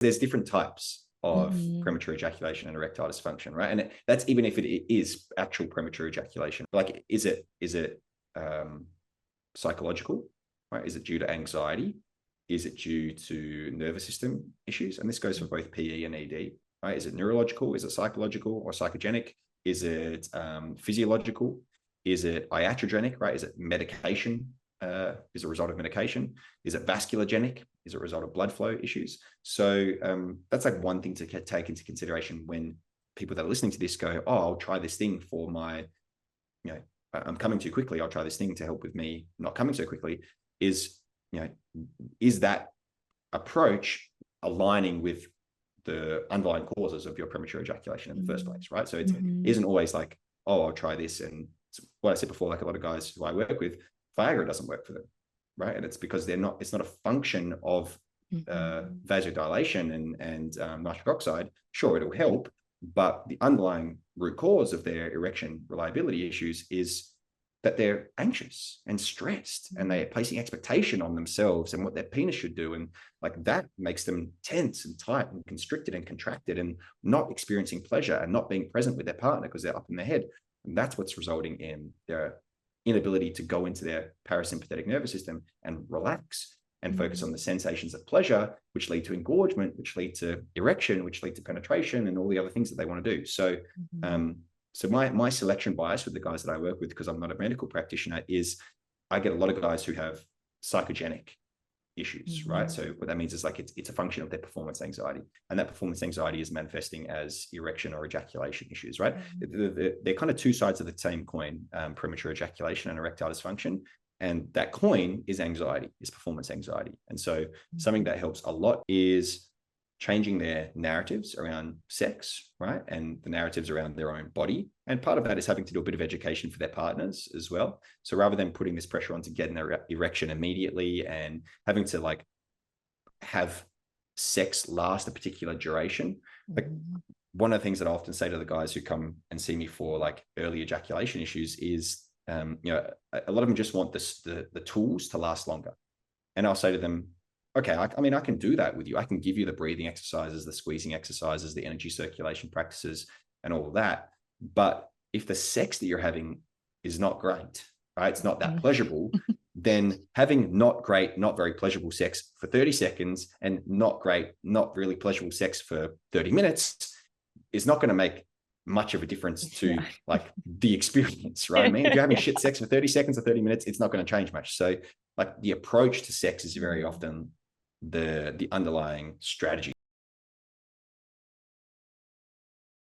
There's different types of premature ejaculation and erectile dysfunction, right? And that's even if it is actual premature ejaculation. Like, is it psychological, right? Is it due to anxiety? Is it due to nervous system issues? And this goes for both PE and ED, right? Is it neurological? Is it psychological or psychogenic? Is it physiological? Is it iatrogenic, right? Is it medication? Is a result of medication? Is it vasculogenic? Is it a result of blood flow issues? So that's like one thing to take into consideration when people that are listening to this go, oh, I'll try this thing for my, I'm coming too quickly. I'll try this thing to help with me not coming so quickly. Is that approach aligning with the underlying causes of your premature ejaculation in the first place, right? So it isn't always like, oh, I'll try this. And what I said before, like a lot of guys who I work with, Viagra doesn't work for them, right? And it's because it's not a function of vasodilation and nitric oxide. Sure, it'll help, but the underlying root cause of their erection reliability issues is that they're anxious and stressed and they're placing expectation on themselves and what their penis should do. And like that makes them tense and tight and constricted and contracted and not experiencing pleasure and not being present with their partner because they're up in their head. And that's what's resulting in their inability to go into their parasympathetic nervous system and relax and focus on the sensations of pleasure, which lead to engorgement, which lead to erection, which lead to penetration and all the other things that they want to do. So, so my selection bias with the guys that I work with, because I'm not a medical practitioner, is I get a lot of guys who have psychogenic issues, right? So what that means is like it's a function of their performance anxiety, and that performance anxiety is manifesting as erection or ejaculation issues, right? They're kind of two sides of the same coin, premature ejaculation and erectile dysfunction. And that coin is anxiety, is performance anxiety. And so something that helps a lot is changing their narratives around sex, right? And the narratives around their own body. And part of that is having to do a bit of education for their partners as well. So rather than putting this pressure on to get an erection immediately and having to like have sex last a particular duration, like one of the things that I often say to the guys who come and see me for like early ejaculation issues is, a lot of them just want the tools to last longer. And I'll say to them, okay, I can do that with you. I can give you the breathing exercises, the squeezing exercises, the energy circulation practices, and all of that. But if the sex that you're having is not great, right? It's not that pleasurable, then having not great, not very pleasurable sex for 30 seconds and not great, not really pleasurable sex for 30 minutes is not going to make much of a difference to like the experience, right? I mean, if you're having shit sex for 30 seconds or 30 minutes, it's not going to change much. So like the approach to sex is very often the underlying strategy.